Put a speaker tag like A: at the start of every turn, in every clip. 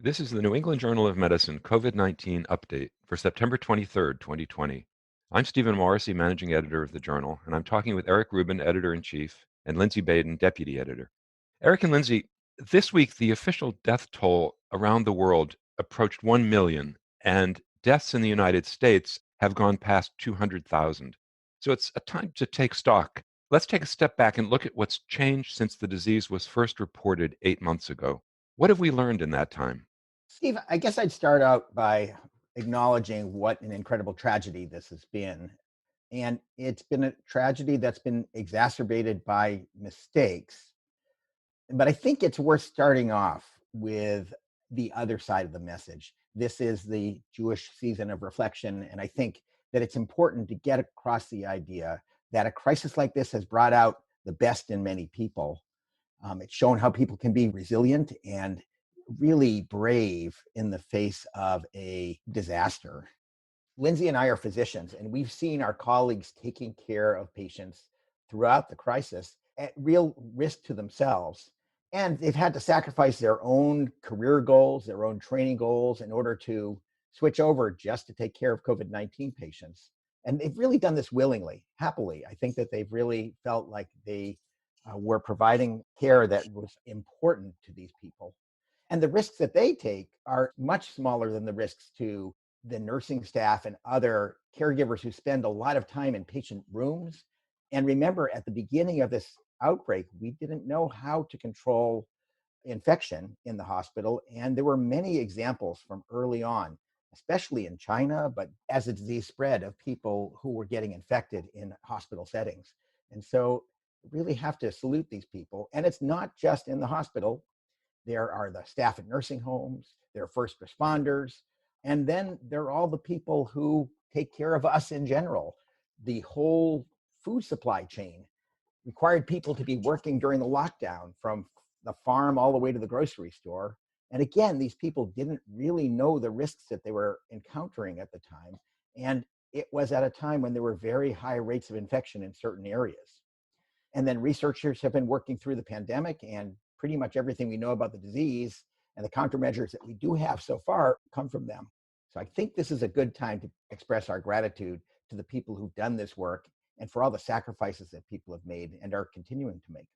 A: This is the New England Journal of Medicine COVID-19 update for September 23rd, 2020. I'm Stephen Morrissey, managing editor of the journal, and I'm talking with Eric Rubin, editor in chief, and Lindsay Baden, deputy editor. Eric and Lindsay, this week the official death toll around the world approached 1 million, and deaths in the United States have gone past 200,000. So it's a time to take stock. Let's take a step back and look at what's changed since the disease was first reported 8 months ago. What have we learned in that time?
B: Steve, I guess I'd start out by acknowledging what an incredible tragedy this has been. And it's been a tragedy that's been exacerbated by mistakes. But I think it's worth starting off with the other side of the message. This is the Jewish season of reflection. And I think that it's important to get across the idea that a crisis like this has brought out the best in many people. It's shown how people can be resilient and really brave in the face of a disaster. Lindsay and I are physicians, and we've seen our colleagues taking care of patients throughout the crisis at real risk to themselves. And they've had to sacrifice their own career goals, their own training goals in order to switch over just to take care of COVID 19 patients. And they've really done this willingly, happily. I think that they've really felt like they were providing care that was important to these people. And the risks that they take are much smaller than the risks to the nursing staff and other caregivers who spend a lot of time in patient rooms. And remember, at the beginning of this outbreak, we didn't know how to control infection in the hospital. And there were many examples from early on, especially in China, but as the disease spread, of people who were getting infected in hospital settings. And so, really have to salute these people. And it's not just in the hospital. There are the staff at nursing homes, there are first responders, and then there are all the people who take care of us in general. The whole food supply chain required people to be working during the lockdown from the farm all the way to the grocery store. And again, these people didn't really know the risks that they were encountering at the time. And it was at a time when there were very high rates of infection in certain areas. And then researchers have been working through the pandemic, and pretty much everything we know about the disease and the countermeasures that we do have so far come from them. So I think this is a good time to express our gratitude to the people who've done this work and for all the sacrifices that people have made and are continuing to make.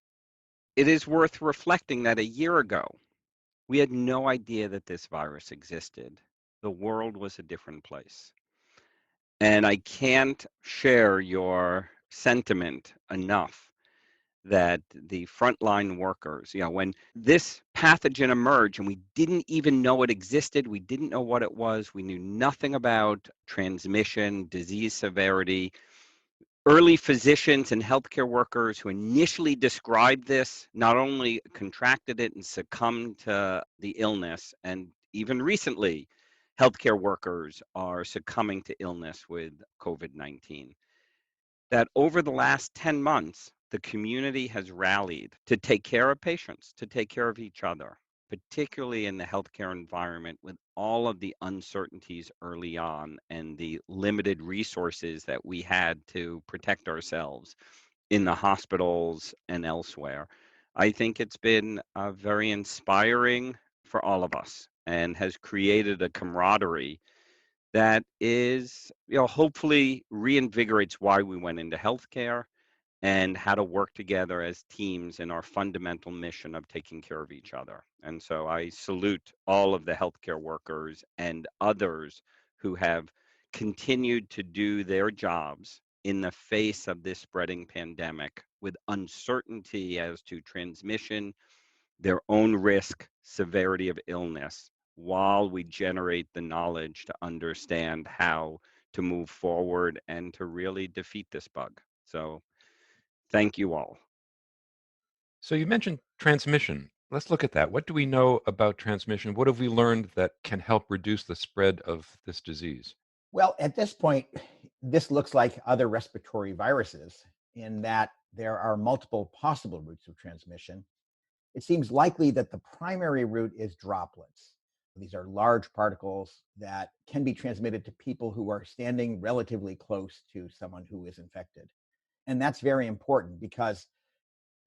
C: It is worth reflecting that a year ago, we had no idea that this virus existed. The world was a different place. And I can't share your sentiment enough that the frontline workers, when this pathogen emerged and we didn't even know it existed, we didn't know what it was, we knew nothing about transmission, disease severity. Early physicians and healthcare workers who initially described this not only contracted it and succumbed to the illness, and even recently, healthcare workers are succumbing to illness with COVID 19. That over the last 10 months, the community has rallied to take care of patients, to take care of each other, particularly in the healthcare environment with all of the uncertainties early on and the limited resources that we had to protect ourselves in the hospitals and elsewhere. I think it's been very inspiring for all of us and has created a camaraderie that is, hopefully reinvigorates why we went into healthcare and how to work together as teams in our fundamental mission of taking care of each other. And so I salute all of the healthcare workers and others who have continued to do their jobs in the face of this spreading pandemic with uncertainty as to transmission, their own risk, severity of illness, while we generate the knowledge to understand how to move forward and to really defeat this bug. So thank you all.
A: So you mentioned transmission. Let's look at that. What do we know about transmission? What have we learned that can help reduce the spread of this disease?
B: Well, at this point, this looks like other respiratory viruses in that there are multiple possible routes of transmission. It seems likely that the primary route is droplets. These are large particles that can be transmitted to people who are standing relatively close to someone who is infected. And that's very important because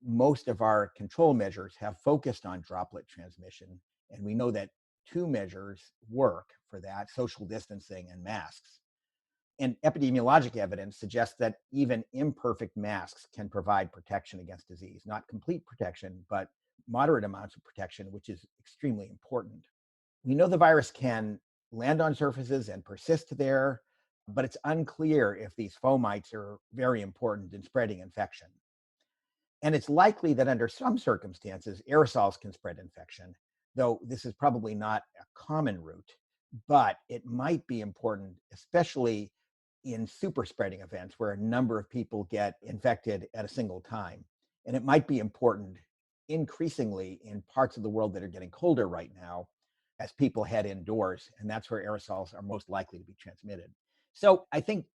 B: most of our control measures have focused on droplet transmission. And we know that two measures work for that: social distancing and masks. And epidemiologic evidence suggests that even imperfect masks can provide protection against disease, not complete protection, but moderate amounts of protection, which is extremely important. We know the virus can land on surfaces and persist there, but it's unclear if these fomites are very important in spreading infection. And it's likely that under some circumstances, aerosols can spread infection, though this is probably not a common route, but it might be important, especially in super spreading events where a number of people get infected at a single time. And it might be important increasingly in parts of the world that are getting colder right now as people head indoors. And that's where aerosols are most likely to be transmitted. So I think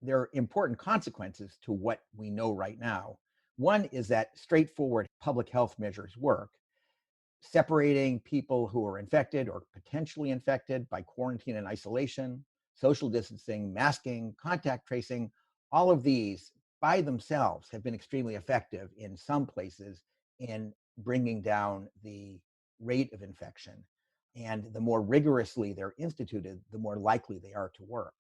B: there are important consequences to what we know right now. One is that straightforward public health measures work, separating people who are infected or potentially infected by quarantine and isolation, social distancing, masking, contact tracing. All of these by themselves have been extremely effective in some places in bringing down the rate of infection. And the more rigorously they're instituted, the more likely they are to work.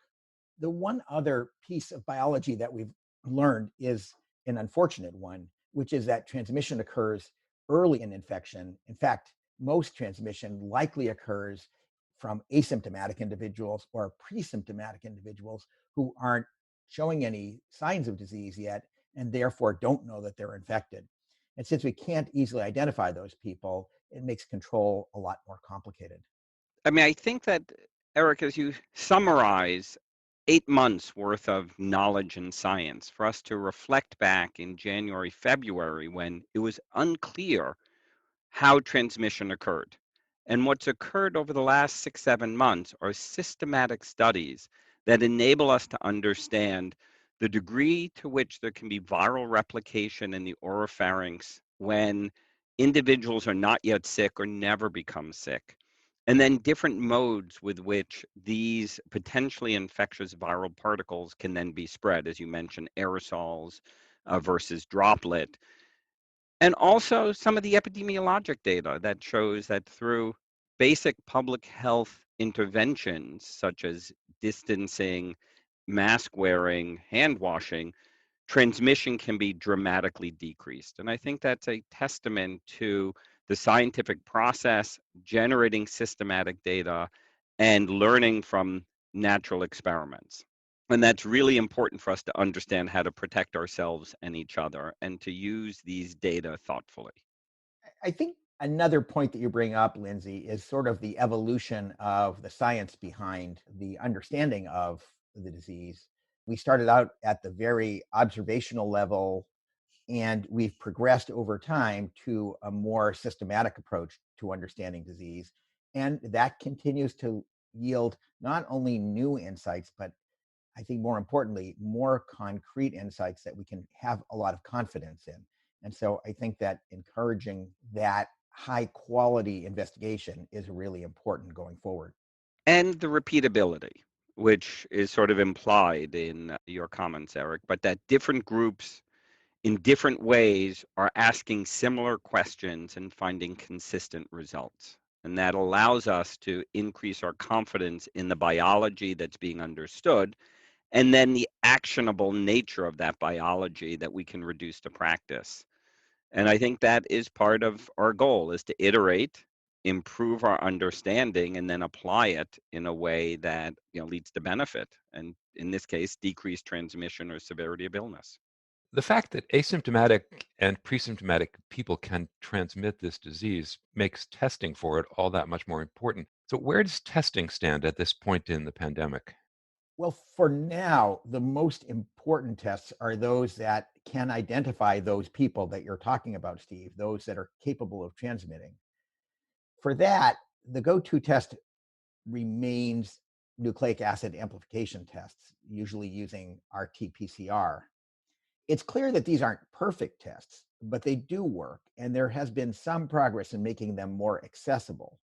B: The one other piece of biology that we've learned is an unfortunate one, which is that transmission occurs early in infection. In fact, most transmission likely occurs from asymptomatic individuals or pre-symptomatic individuals who aren't showing any signs of disease yet and therefore don't know that they're infected. And since we can't easily identify those people, it makes control a lot more complicated.
C: I mean, I think that, Eric, as you summarize 8 months worth of knowledge and science, for us to reflect back in January, February, when it was unclear how transmission occurred. And what's occurred over the last 6, 7 months are systematic studies that enable us to understand the degree to which there can be viral replication in the oropharynx when individuals are not yet sick or never become sick. And then different modes with which these potentially infectious viral particles can then be spread, as you mentioned, aerosols versus droplet. And also some of the epidemiologic data that shows that through basic public health interventions, such as distancing, mask wearing, hand washing, transmission can be dramatically decreased. And I think that's a testament to the scientific process, generating systematic data, and learning from natural experiments. And that's really important for us to understand how to protect ourselves and each other and to use these data thoughtfully.
B: I think another point that you bring up, Lindsay, is sort of the evolution of the science behind the understanding of the disease. We started out at the very observational level, and we've progressed over time to a more systematic approach to understanding disease. And that continues to yield not only new insights, but I think more importantly, more concrete insights that we can have a lot of confidence in. And so I think that encouraging that high quality investigation is really important going forward.
C: And the repeatability, which is sort of implied in your comments, Eric, but that different groups in different ways are asking similar questions and finding consistent results. And that allows us to increase our confidence in the biology that's being understood and then the actionable nature of that biology that we can reduce to practice. And I think that is part of our goal, is to iterate, improve our understanding, and then apply it in a way that leads to benefit, and in this case, decreased transmission or severity of illness.
A: The fact that asymptomatic and pre-symptomatic people can transmit this disease makes testing for it all that much more important. So where does testing stand at this point in the pandemic?
B: Well, for now, the most important tests are those that can identify those people that you're talking about, Steve, those that are capable of transmitting. For that, the go to test remains nucleic acid amplification tests, usually using RT PCR. It's clear that these aren't perfect tests, but they do work, and there has been some progress in making them more accessible,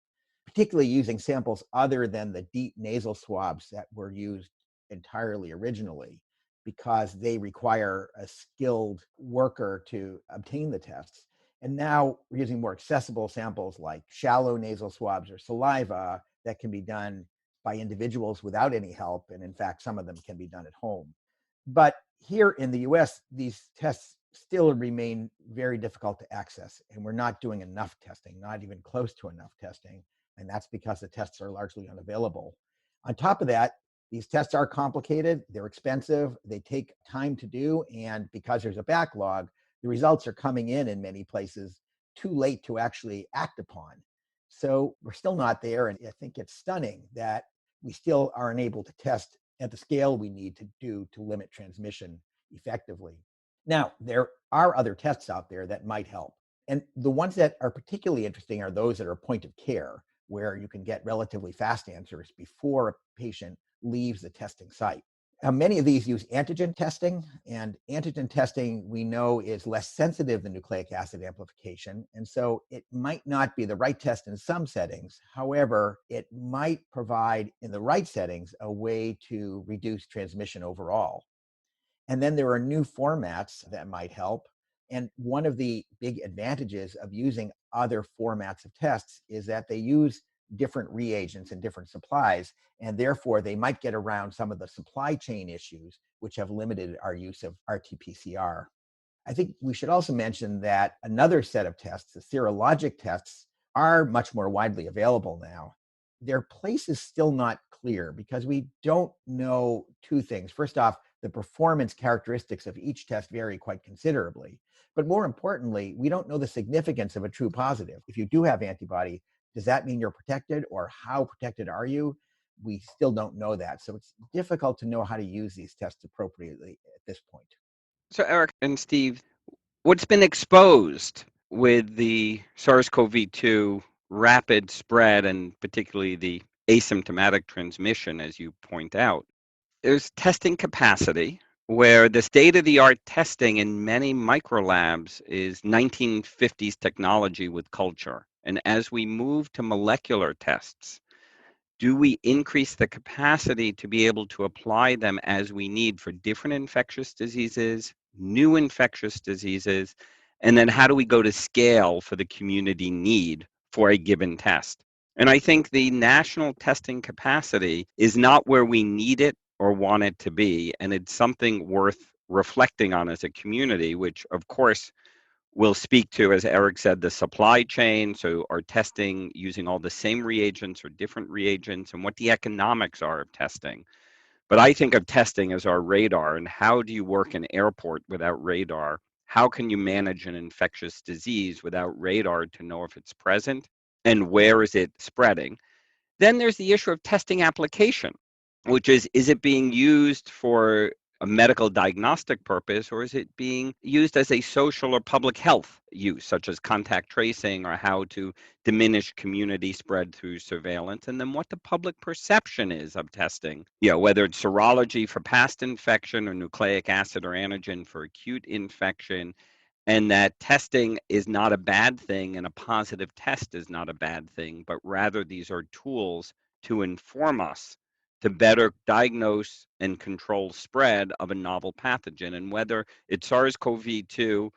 B: particularly using samples other than the deep nasal swabs that were used entirely originally, because they require a skilled worker to obtain the tests. And now we're using more accessible samples like shallow nasal swabs or saliva that can be done by individuals without any help. And in fact, some of them can be done at home. But here in the US, these tests still remain very difficult to access. And we're not doing enough testing, not even close to enough testing. And that's because the tests are largely unavailable. On top of that, these tests are complicated, they're expensive, they take time to do. And because there's a backlog, the results are coming in many places too late to actually act upon. So we're still not there. And I think it's stunning that we still aren't able to test at the scale we need to do to limit transmission effectively. Now, there are other tests out there that might help. And the ones that are particularly interesting are those that are point of care, where you can get relatively fast answers before a patient leaves the testing site. Many of these use antigen testing, and antigen testing we know is less sensitive than nucleic acid amplification. And so it might not be the right test in some settings. However, it might provide in the right settings a way to reduce transmission overall. And then there are new formats that might help. And one of the big advantages of using other formats of tests is that they use different reagents and different supplies, and therefore they might get around some of the supply chain issues which have limited our use of RT-PCR. I think we should also mention that another set of tests, the serologic tests, are much more widely available now. Their place is still not clear because we don't know two things. First off, the performance characteristics of each test vary quite considerably. But more importantly, we don't know the significance of a true positive. If you do have antibody, does that mean you're protected, or how protected are you? We still don't know that. So it's difficult to know how to use these tests appropriately at this point.
C: So, Eric and Steve, what's been exposed with the SARS-CoV-2 rapid spread and particularly the asymptomatic transmission, as you point out, there's testing capacity where the state-of-the-art testing in many microlabs is 1950s technology with culture. And as we move to molecular tests, do we increase the capacity to be able to apply them as we need for different infectious diseases, new infectious diseases, and then how do we go to scale for the community need for a given test? And I think the national testing capacity is not where we need it or want it to be, and it's something worth reflecting on as a community, which of course we'll speak to, as Eric said, the supply chain. So are testing using all the same reagents or different reagents, and what the economics are of testing. But I think of testing as our radar, and how do you work an airport without radar? How can you manage an infectious disease without radar to know if it's present and where is it spreading? Then there's the issue of testing application, which is it being used for a medical diagnostic purpose, or is it being used as a social or public health use, such as contact tracing or how to diminish community spread through surveillance? And then what the public perception is of testing, whether it's serology for past infection or nucleic acid or antigen for acute infection, and that testing is not a bad thing and a positive test is not a bad thing, but rather these are tools to inform us to better diagnose and control spread of a novel pathogen. And whether it's SARS-CoV-2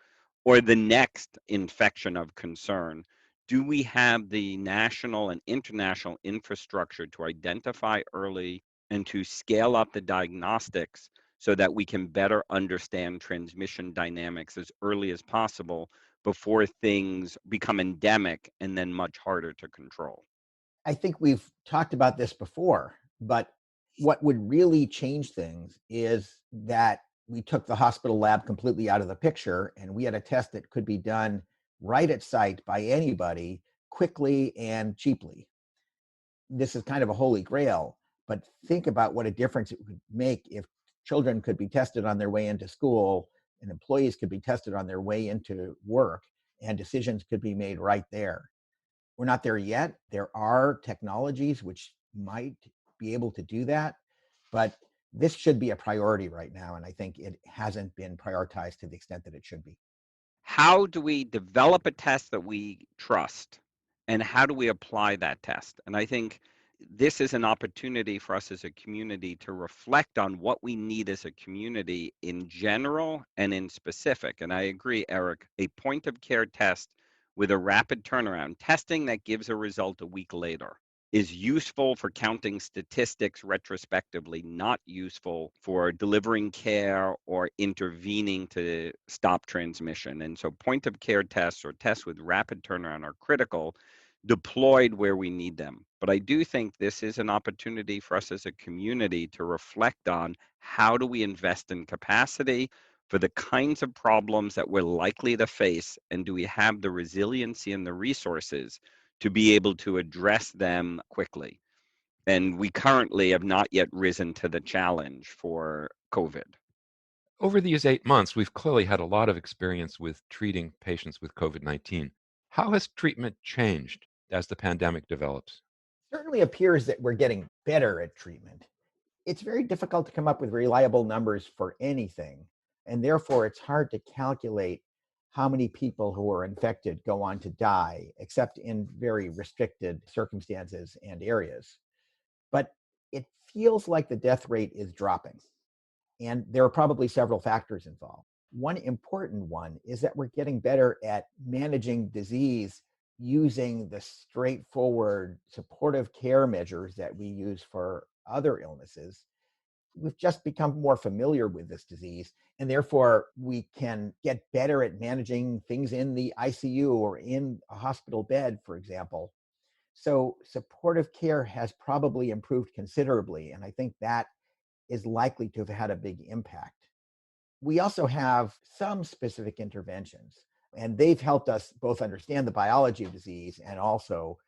C: or the next infection of concern, do we have the national and international infrastructure to identify early and to scale up the diagnostics so that we can better understand transmission dynamics as early as possible before things become endemic and then much harder to control?
B: I think we've talked about this before, but what would really change things is that we took the hospital lab completely out of the picture and we had a test that could be done right at site by anybody quickly and cheaply. This is kind of a holy grail, but think about what a difference it would make if children could be tested on their way into school and employees could be tested on their way into work and decisions could be made right there. We're not there yet. There are technologies which might be able to do that, but this should be a priority right now. And I think it hasn't been prioritized to the extent that it should be.
C: How do we develop a test that we trust? And how do we apply that test? And I think this is an opportunity for us as a community to reflect on what we need as a community in general and in specific. And I agree, Eric, a point of care test with a rapid turnaround, testing that gives a result a week later, is useful for counting statistics retrospectively, not useful for delivering care or intervening to stop transmission. And so point of care tests or tests with rapid turnaround are critical, deployed where we need them. But I do think this is an opportunity for us as a community to reflect on how do we invest in capacity for the kinds of problems that we're likely to face, and do we have the resiliency and the resources to be able to address them quickly. And we currently have not yet risen to the challenge for COVID.
A: Over these 8 months, we've clearly had a lot of experience with treating patients with COVID-19. How has treatment changed as the pandemic develops?
B: Certainly appears that we're getting better at treatment. It's very difficult to come up with reliable numbers for anything, and therefore it's hard to calculate how many people who are infected go on to die, except in very restricted circumstances and areas. But it feels like the death rate is dropping, and there are probably several factors involved. One important one is that we're getting better at managing disease using the straightforward supportive care measures that we use for other illnesses. We've just become more familiar with this disease, and therefore we can get better at managing things in the ICU or in a hospital bed, for example. So supportive care has probably improved considerably, and I think that is likely to have had a big impact. We also have some specific interventions, and they've helped us both understand the biology of disease and also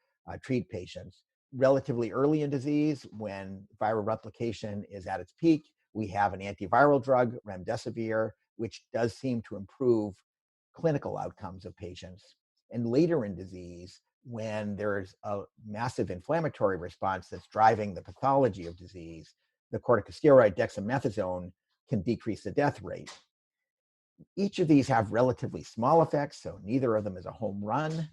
B: treat patients. Relatively early in disease, when viral replication is at its peak, we have an antiviral drug, remdesivir, which does seem to improve clinical outcomes of patients. And later in disease, when there's a massive inflammatory response that's driving the pathology of disease, the corticosteroid dexamethasone can decrease the death rate. Each of these have relatively small effects, so neither of them is a home run.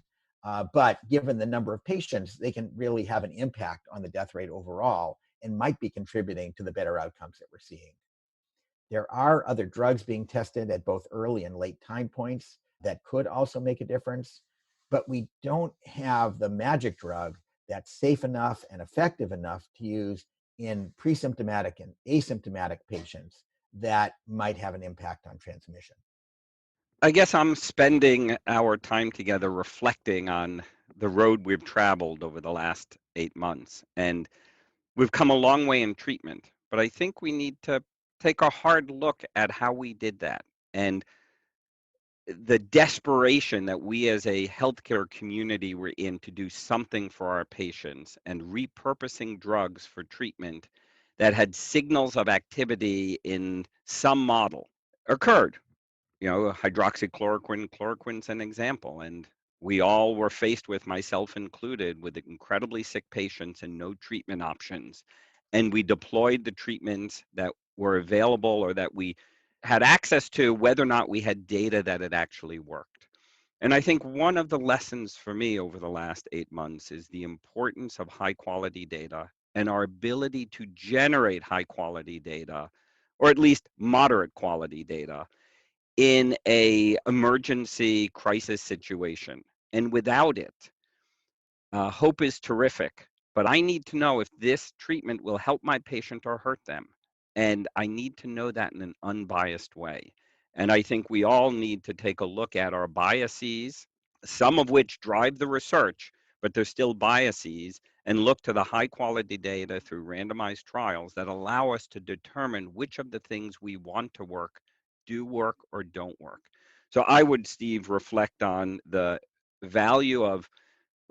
B: But given the number of patients, they can really have an impact on the death rate overall and might be contributing to the better outcomes that we're seeing. There are other drugs being tested at both early and late time points that could also make a difference, but we don't have the magic drug that's safe enough and effective enough to use in pre-symptomatic and asymptomatic patients that might have an impact on transmission.
C: I guess I'm spending our time together reflecting on the road we've traveled over the last 8 months. And we've come a long way in treatment, but I think we need to take a hard look at how we did that. And the desperation that we as a healthcare community were in to do something for our patients, and repurposing drugs for treatment that had signals of activity in some model occurred. Hydroxychloroquine, chloroquine's an example. And we all were faced with, myself included, with incredibly sick patients and no treatment options. And we deployed the treatments that were available or that we had access to, whether or not we had data that it actually worked. And I think one of the lessons for me over the last 8 months is the importance of high quality data and our ability to generate high quality data, or at least moderate quality data, in a emergency crisis situation. And without it, hope is terrific, but I need to know if this treatment will help my patient or hurt them. And I need to know that in an unbiased way. And I think we all need to take a look at our biases, some of which drive the research, but they're still biases, and look to the high quality data through randomized trials that allow us to determine which of the things we want to work do work or don't work. So I would, Steve, reflect on the value of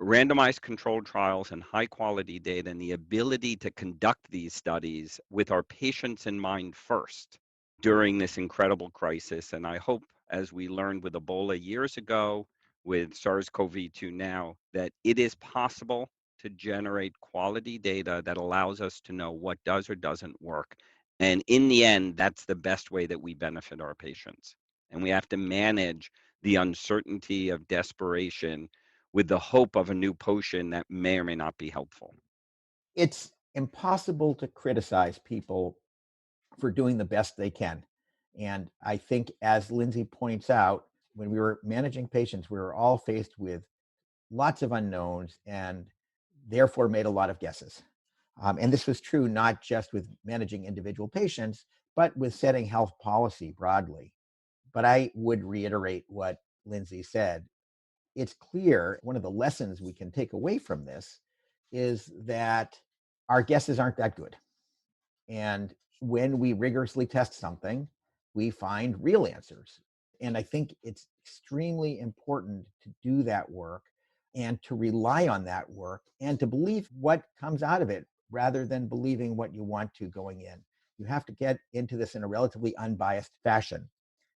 C: randomized controlled trials and high quality data, and the ability to conduct these studies with our patients in mind first during this incredible crisis. And I hope, as we learned with Ebola years ago, with SARS-CoV-2 now, that it is possible to generate quality data that allows us to know what does or doesn't work. And in the end, that's the best way that we benefit our patients. And we have to manage the uncertainty of desperation with the hope of a new potion that may or may not be helpful.
B: It's impossible to criticize people for doing the best they can. And I think, as Lindsay points out, when we were managing patients, we were all faced with lots of unknowns and therefore made a lot of guesses. And this was true not just with managing individual patients, but with setting health policy broadly. But I would reiterate what Lindsay said. It's clear one of the lessons we can take away from this is that our guesses aren't that good. And when we rigorously test something, we find real answers. And I think it's extremely important to do that work and to rely on that work and to believe what comes out of it rather than believing what you want to going in. You have to get into this in a relatively unbiased fashion.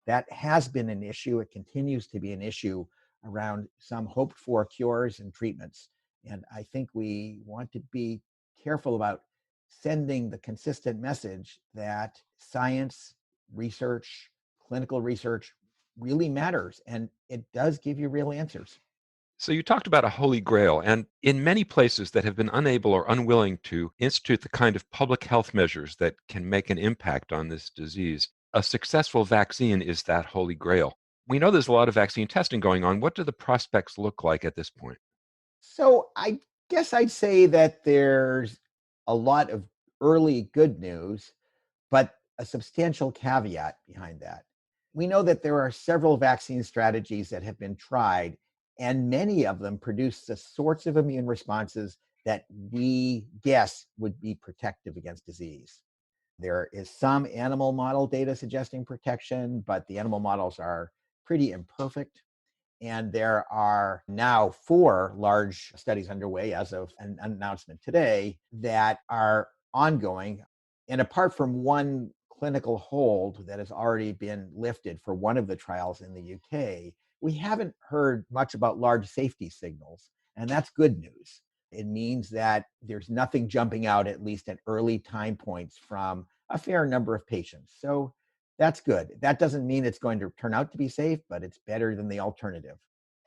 B: That has been an issue. It continues to be an issue around some hoped for cures and treatments. And I think we want to be careful about sending the consistent message that science, research, clinical research really matters. And it does give you real answers.
A: So you talked about a holy grail, and in many places that have been unable or unwilling to institute the kind of public health measures that can make an impact on this disease, a successful vaccine is that holy grail. We know there's a lot of vaccine testing going on. What do the prospects look like at this point?
B: So I guess I'd say that there's a lot of early good news, but a substantial caveat behind that. We know that there are several vaccine strategies that have been tried, and many of them produce the sorts of immune responses that we guess would be protective against disease. There is some animal model data suggesting protection, but the animal models are pretty imperfect. And there are now 4 large studies underway as of an announcement today that are ongoing. And apart from one clinical hold that has already been lifted for one of the trials in the UK, we haven't heard much about large safety signals. And that's good news. It means that there's nothing jumping out, at least at early time points, from a fair number of patients. So that's good. That doesn't mean it's going to turn out to be safe, but it's better than the alternative.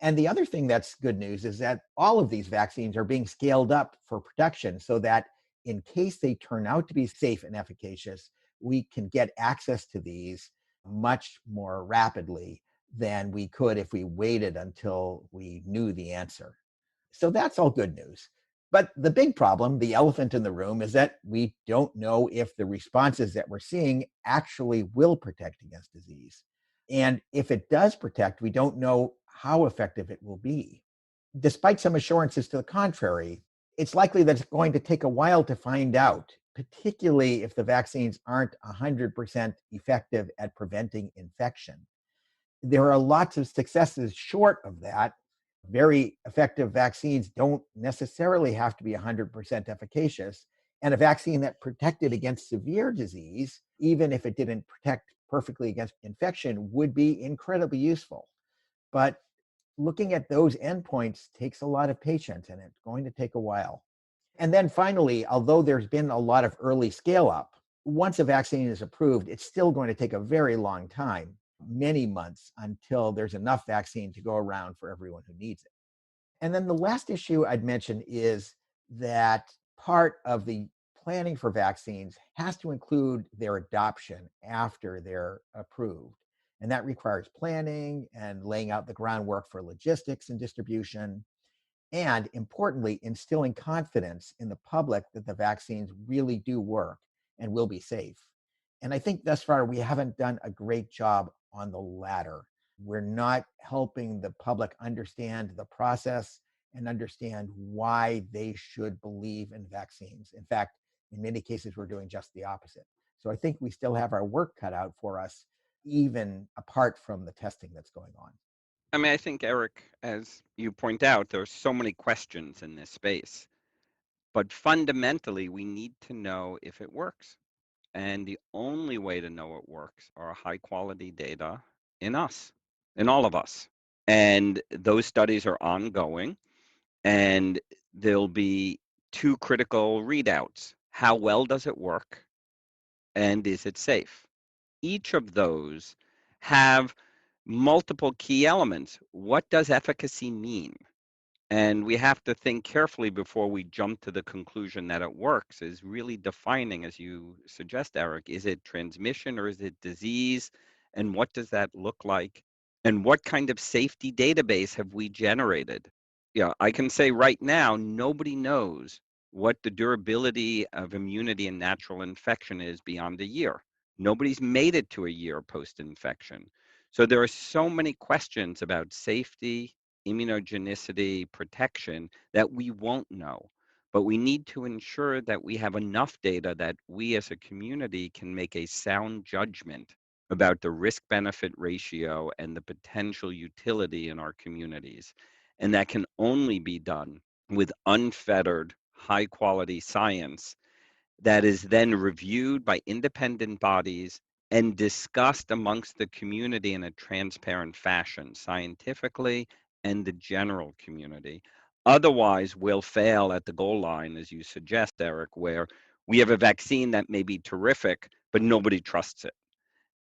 B: And the other thing that's good news is that all of these vaccines are being scaled up for protection so that in case they turn out to be safe and efficacious, we can get access to these much more rapidly than we could if we waited until we knew the answer. So that's all good news. But the big problem, the elephant in the room, is that we don't know if the responses that we're seeing actually will protect against disease. And if it does protect, we don't know how effective it will be. Despite some assurances to the contrary, it's likely that it's going to take a while to find out, particularly if the vaccines aren't 100% effective at preventing infection. There are lots of successes short of that. Very effective vaccines don't necessarily have to be 100% efficacious. And a vaccine that protected against severe disease, even if it didn't protect perfectly against infection, would be incredibly useful. But looking at those endpoints takes a lot of patience, and it's going to take a while. And then finally, although there's been a lot of early scale up, once a vaccine is approved, it's still going to take a very long time, many months, until there's enough vaccine to go around for everyone who needs it. And then the last issue I'd mention is that part of the planning for vaccines has to include their adoption after they're approved. And that requires planning and laying out the groundwork for logistics and distribution. And importantly, instilling confidence in the public that the vaccines really do work and will be safe. And I think thus far we haven't done a great job on the latter. We're not helping the public understand the process and understand why they should believe in vaccines. In fact, in many cases, we're doing just the opposite. So I think we still have our work cut out for us, even apart from the testing that's going on.
C: I mean, I think, Eric, as you point out, there are so many questions in this space. But fundamentally, we need to know if it works. And the only way to know it works are high quality data in us, in all of us. And those studies are ongoing. And there'll be 2 critical readouts. How well does it work? And is it safe? Each of those have multiple key elements. What does efficacy mean? And we have to think carefully before we jump to the conclusion that it works, is really defining, as you suggest, Eric, is it transmission or is it disease? And what does that look like? And what kind of safety database have we generated? Yeah, I can say right now, nobody knows what the durability of immunity and natural infection is beyond a year. Nobody's made it to a year post-infection. So there are so many questions about safety, immunogenicity, protection that we won't know. But we need to ensure that we have enough data that we as a community can make a sound judgment about the risk benefit ratio and the potential utility in our communities. And that can only be done with unfettered, high quality science that is then reviewed by independent bodies and discussed amongst the community in a transparent fashion, scientifically and the general community. Otherwise, we'll fail at the goal line, as you suggest, Eric, where we have a vaccine that may be terrific, but nobody trusts it.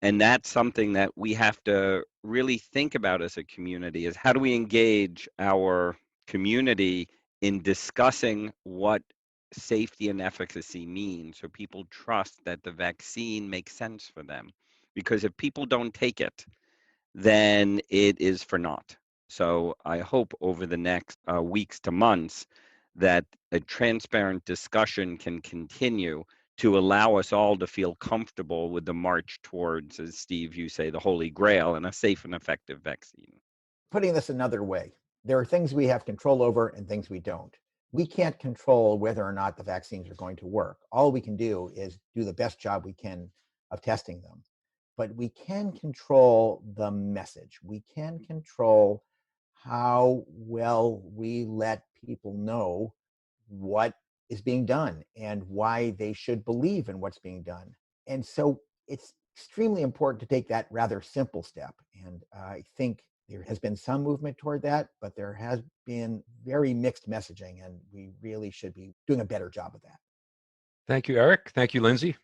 C: And that's something that we have to really think about as a community, is how do we engage our community in discussing what safety and efficacy mean, so people trust that the vaccine makes sense for them. Because if people don't take it, then it is for naught. So I hope over the next weeks to months that a transparent discussion can continue to allow us all to feel comfortable with the march towards, as Steve, you say, the Holy Grail and a safe and effective vaccine.
B: Putting this another way, there are things we have control over and things we don't. We can't control whether or not the vaccines are going to work. All we can do is do the best job we can of testing them. But we can control the message. We can control how well we let people know what is being done and why they should believe in what's being done. And so it's extremely important to take that rather simple step. And I think there has been some movement toward that, but there has been very mixed messaging, and we really should be doing a better job of that.
A: Thank you, Eric. Thank you, Lindsay.